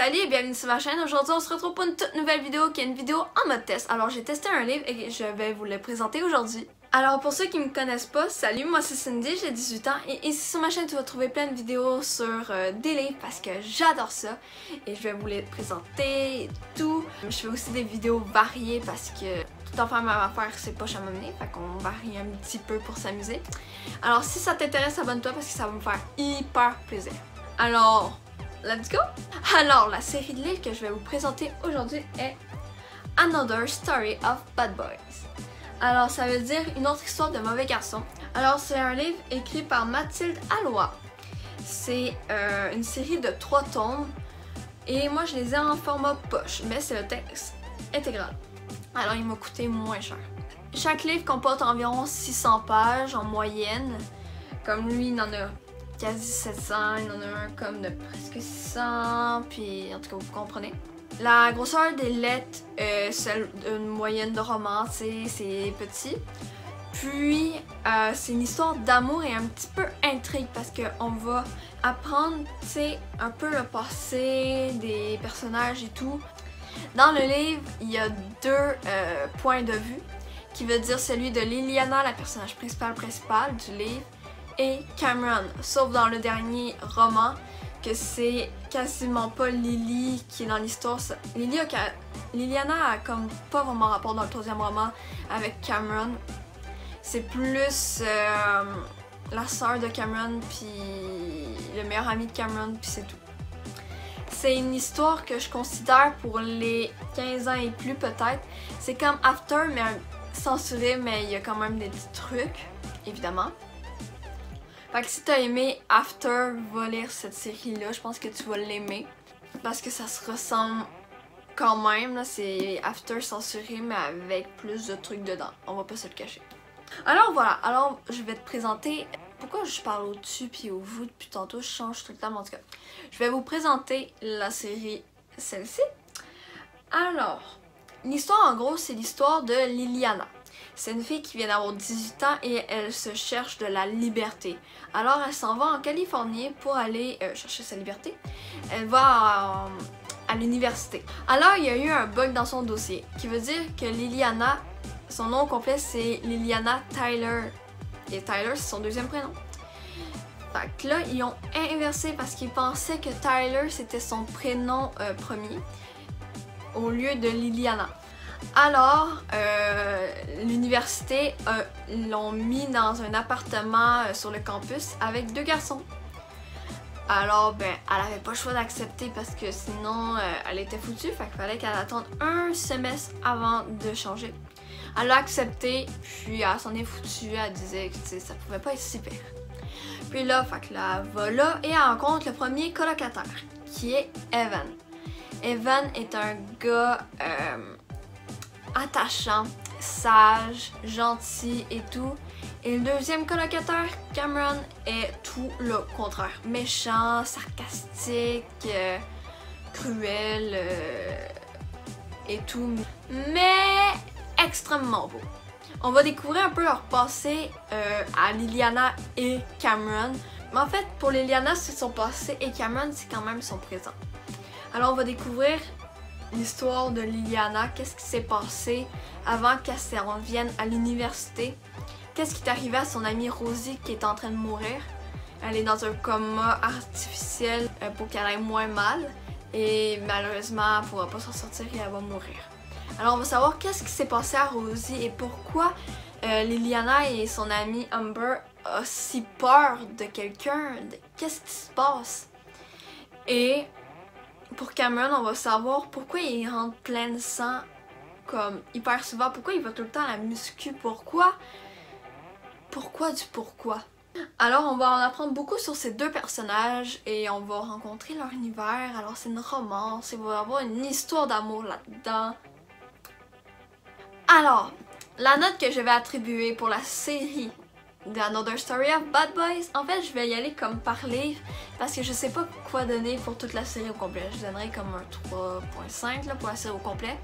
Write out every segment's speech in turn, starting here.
Salut et bienvenue sur ma chaîne. Aujourd'hui on se retrouve pour une toute nouvelle vidéo qui est une vidéo en mode test. Alors j'ai testé un livre et je vais vous le présenter aujourd'hui. Alors pour ceux qui me connaissent pas, salut, moi c'est Cindy, j'ai 18 ans et ici sur ma chaîne tu vas trouver plein de vidéos sur des livres parce que j'adore ça et je vais vous les présenter et tout. Je fais aussi des vidéos variées parce que tout en faire ma affaire c'est pas à m'amener, fait qu'on varie un petit peu pour s'amuser. Alors si ça t'intéresse, abonne-toi parce que ça va me faire hyper plaisir. Alors, let's go! Alors, la série de livres que je vais vous présenter aujourd'hui est Another Story of Bad Boys. Alors, ça veut dire une autre histoire de mauvais garçons. Alors, c'est un livre écrit par Mathilde Alloy. C'est une série de 3 tomes et moi je les ai en format poche, mais c'est le texte intégral. Alors, il m'a coûté moins cher. Chaque livre comporte environ 600 pages en moyenne. Comme lui, il en a quasi 700, il y en a un comme de presque 600, puis en tout cas vous comprenez. La grosseur des lettres est celle d'une moyenne de roman, c'est petit. Puis c'est une histoire d'amour et un petit peu intrigue parce qu'on va apprendre un peu le passé des personnages et tout. Dans le livre, il y a 2 points de vue, qui veut dire celui de Liliana, la personnage principale du livre, et Cameron, sauf dans le dernier roman que c'est quasiment pas Lily qui est dans l'histoire. Liliana a comme pas vraiment rapport dans le 3e roman avec Cameron. C'est plus la sœur de Cameron puis le meilleur ami de Cameron puis c'est tout. C'est une histoire que je considère pour les 15 ans et plus peut-être. C'est comme After mais censuré, mais il y a quand même des petits trucs évidemment. Fait que si t'as aimé After, va lire cette série-là, je pense que tu vas l'aimer. Parce que ça se ressemble quand même, c'est After censuré mais avec plus de trucs dedans, on va pas se le cacher. Alors voilà, alors je vais te présenter, pourquoi je parle au-dessus puis au vous depuis tantôt, je change tout le temps, mais en tout cas. Je vais vous présenter la série, celle-ci. Alors, l'histoire en gros c'est l'histoire de Liliana. C'est une fille qui vient d'avoir 18 ans et elle se cherche de la liberté. Alors elle s'en va en Californie pour aller chercher sa liberté. Elle va à l'université. Alors il y a eu un bug dans son dossier qui veut dire que Liliana, son nom complet c'est Liliana Tyler. Et Tyler c'est son 2e prénom. Fait que là ils ont inversé parce qu'ils pensaient que Tyler c'était son prénom premier au lieu de Liliana. Alors, l'université l'ont mis dans un appartement sur le campus avec 2 garçons. Alors, ben, elle avait pas le choix d'accepter parce que sinon, elle était foutue. Fait qu'il fallait qu'elle attende un semestre avant de changer. Elle a accepté, puis elle s'en est foutue. Elle disait que ça pouvait pas être si pire. Puis là, fait que là, elle va là et elle rencontre le premier colocataire, qui est Evan. Evan est un gars attachant, sage, gentil et tout. Et le 2e colocataire, Cameron, est tout le contraire. Méchant, sarcastique, cruel et tout. Mais extrêmement beau. On va découvrir un peu leur passé à Liliana et Cameron. Mais en fait, pour Liliana, c'est son passé et Cameron, c'est quand même son présent. Alors, on va découvrir l'histoire de Liliana, qu'est-ce qui s'est passé avant qu'elle se revienne à l'université, qu'est-ce qui est arrivé à son amie Rosie qui est en train de mourir. Elle est dans un coma artificiel pour qu'elle aille moins mal et malheureusement elle ne pourra pas s'en sortir et elle va mourir. Alors on va savoir qu'est-ce qui s'est passé à Rosie et pourquoi Liliana et son amie Amber ont si peur de quelqu'un, qu'est-ce qui se passe. Et pour Cameron, on va savoir pourquoi il rentre plein de sang comme hyper souvent, pourquoi il va tout le temps à la muscu, pourquoi du pourquoi. Alors on va en apprendre beaucoup sur ces 2 personnages et on va rencontrer leur univers, alors c'est une romance, il va y avoir une histoire d'amour là-dedans. Alors, la note que je vais attribuer pour la série de Another Story of Bad Boys, en fait je vais y aller comme par livre parce que je sais pas quoi donner pour toute la série au complet. Je donnerai comme un 3.5 pour la série au complet.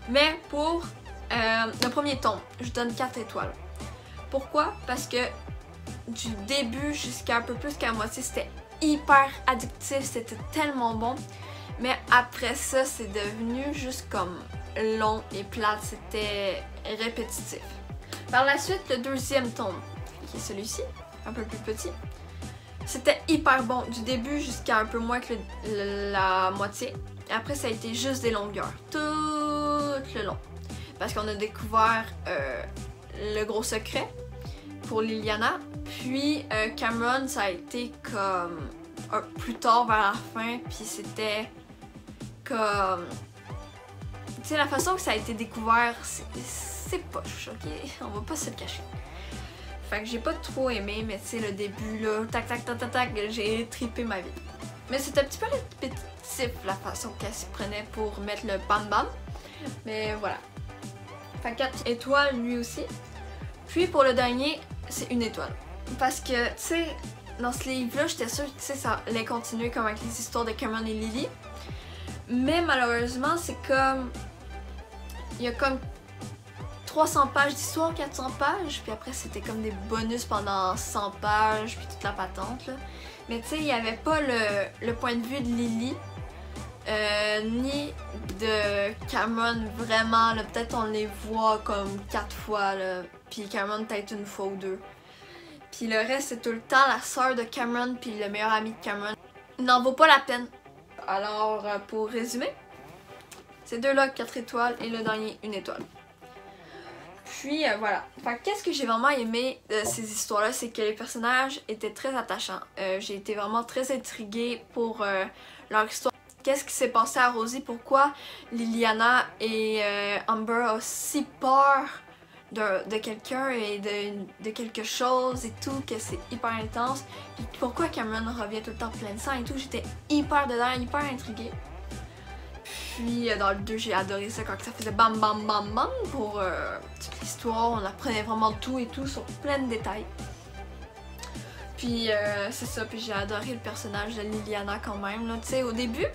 Mais pour le premier tome, je donne 4 étoiles. Pourquoi? Parce que du début jusqu'à un peu plus qu'à la moitié, c'était hyper addictif, c'était tellement bon. Mais après ça, c'est devenu juste comme long et plate. C'était répétitif. Par la suite, le deuxième tome, qui est celui-ci, un peu plus petit, c'était hyper bon. Du début jusqu'à un peu moins que la moitié. Après, ça a été juste des longueurs. Tout le long. Parce qu'on a découvert le gros secret pour Liliana. Puis Cameron, ça a été comme plus tard vers la fin. Puis c'était comme... Tu sais, la façon que ça a été découvert, c'est poche, ok? On va pas se le cacher. Fait que j'ai pas trop aimé, mais tu sais, le début là, tac tac tac tac tac, j'ai trippé ma vie. Mais c'est un petit peu répétitif la façon qu'elle s'y prenait pour mettre le bam bam. Mais voilà. Fait 4 étoiles lui aussi. Puis pour le dernier, c'est 1 étoile. Parce que, tu sais, dans ce livre-là, j'étais sûre que ça allait continuer comme avec les histoires de Cameron et Lily. Mais malheureusement, c'est comme... Il y a comme 300 pages d'histoire, 400 pages, puis après c'était comme des bonus pendant 100 pages, puis toute la patente, là. Mais tu sais, il n'y avait pas le point de vue de Lily, ni de Cameron vraiment, là. Peut-être on les voit comme 4 fois, là, puis Cameron peut-être 1 fois ou 2. Puis le reste, c'est tout le temps la sœur de Cameron, puis le meilleur ami de Cameron. Il n'en vaut pas la peine. Alors, pour résumer, ces deux-là, 4 étoiles, et le dernier, 1 étoile. Puis voilà. Enfin, qu'est-ce que j'ai vraiment aimé de ces histoires-là, c'est que les personnages étaient très attachants. J'ai été vraiment très intriguée pour leur histoire. Qu'est-ce qui s'est passé à Rosie? Pourquoi Liliana et Amber ont si peur de quelqu'un et de quelque chose et tout, que c'est hyper intense. Puis pourquoi Cameron revient tout le temps plein de sang et tout. J'étais hyper dedans, hyper intriguée. Puis dans le 2, j'ai adoré ça quand ça faisait bam bam bam bam pour toute l'histoire. On apprenait vraiment tout et tout sur plein de détails. Puis c'est ça, puis j'ai adoré le personnage de Liliana quand même. Tu sais, au début,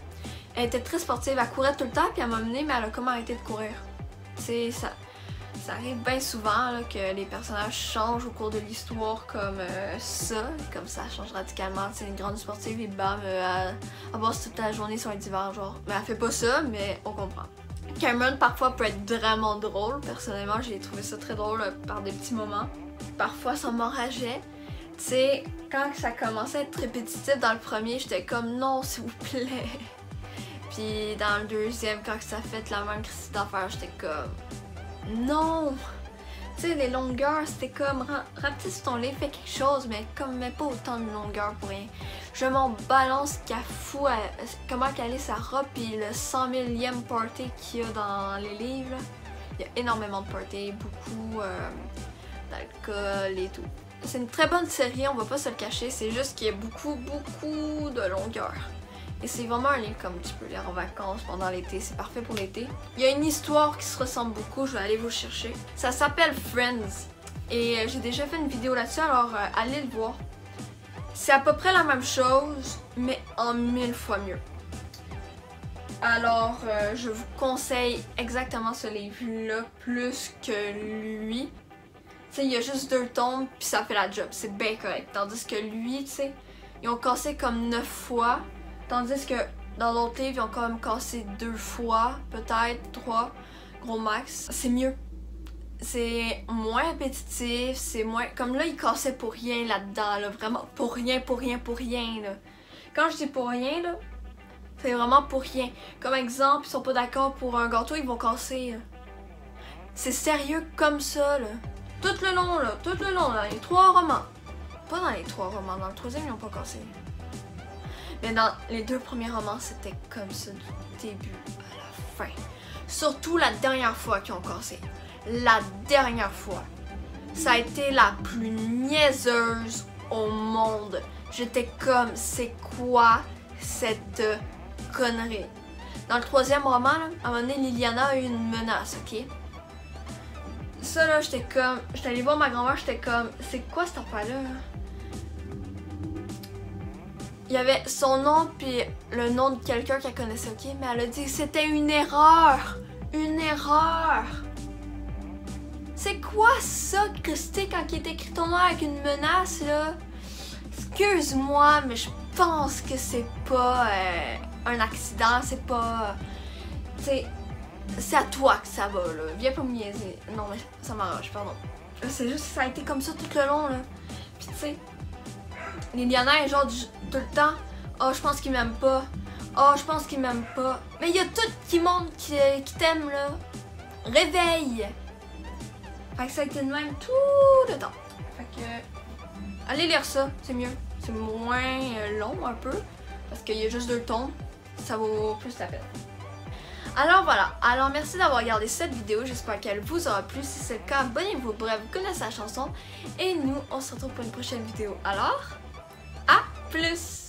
elle était très sportive, elle courait tout le temps, puis elle m'a menée, mais elle a comme arrêté de courir. Tu sais, ça arrive bien souvent là, que les personnages changent au cours de l'histoire comme ça change radicalement. C'est une grande sportive et bam, elle passe toute la journée sur un divan, genre. Mais elle fait pas ça, mais on comprend. Cameron parfois peut être vraiment drôle, personnellement j'ai trouvé ça très drôle par des petits moments. Parfois ça m'enrageait. Tu sais, quand ça commençait à être répétitif dans le premier, j'étais comme non s'il vous plaît. Puis dans le deuxième, quand ça fait la même crise d'affaires, j'étais comme non! Tu sais, les longueurs, c'était comme rapetisse ton livre, fais quelque chose, mais comme mets pas autant de longueur pour rien. Je m'en balance qu'à fou comment qu'elle est sa robe, puis le 100 000e party qu'il y a dans les livres. Là. Il y a énormément de party, beaucoup d'alcool et tout. C'est une très bonne série, on va pas se le cacher, c'est juste qu'il y a beaucoup de longueur. Et c'est vraiment un livre comme tu peux lire en vacances pendant l'été, c'est parfait pour l'été. Il y a une histoire qui se ressemble beaucoup, je vais aller vous chercher. Ça s'appelle Friends et j'ai déjà fait une vidéo là-dessus, alors allez le voir. C'est à peu près la même chose, mais en 1000 fois mieux. Alors je vous conseille exactement ce livre-là plus que lui. Tu sais, il y a juste 2 tomes, puis ça fait la job, c'est bien correct. Tandis que lui, tu sais, ils ont cassé comme 9 fois. Tandis que dans l'autre livre, ils ont quand même cassé 2 fois, peut-être 3, gros max. C'est mieux. C'est moins répétitif, c'est moins... Comme là, ils cassaient pour rien là-dedans, là. Vraiment pour rien, là. Quand je dis pour rien, là, c'est vraiment pour rien. Comme exemple, ils sont pas d'accord pour un gâteau, ils vont casser. C'est sérieux comme ça, là. Tout le long, là, les 3 romans. Pas dans les 3 romans, dans le 3e, ils n'ont pas cassé. Mais dans les 2 premiers romans, c'était comme ça du début à la fin. Surtout la dernière fois qu'ils ont cassé. La dernière fois. Ça a été la plus niaiseuse au monde. J'étais comme, c'est quoi cette connerie? Dans le 3e roman, là, à un moment donné, Liliana a eu une menace, ok? Ça là, j'étais comme, j'étais allée voir ma grand-mère, j'étais comme, c'est quoi cette affaire-là? Il y avait son nom puis le nom de quelqu'un qu'elle connaissait, ok? Mais elle a dit que c'était une erreur! Une erreur! C'est quoi ça, Christy, quand il est écrit ton nom avec une menace, là? Excuse-moi, mais je pense que c'est pas un accident, c'est pas... c'est à toi que ça va, là. Viens pas me niaiser. Non, mais ça m'arrache, pardon. C'est juste que ça a été comme ça tout le long, là. Puis tu sais, Liliana est genre tout le temps, oh, je pense qu'il m'aime pas. Oh, je pense qu'il m'aime pas. Mais il y a tout qui montre qui t'aime, là. Réveille! Fait que ça a été de même tout le temps. Fait que, allez lire ça, c'est mieux. C'est moins long un peu, parce qu'il y a juste 2 tomes. Ça vaut plus la peine. Alors voilà, alors merci d'avoir regardé cette vidéo, j'espère qu'elle vous aura plu. Si c'est le cas, abonnez-vous, bref, vous connaissez la chanson. Et nous, on se retrouve pour une prochaine vidéo. Alors, à plus!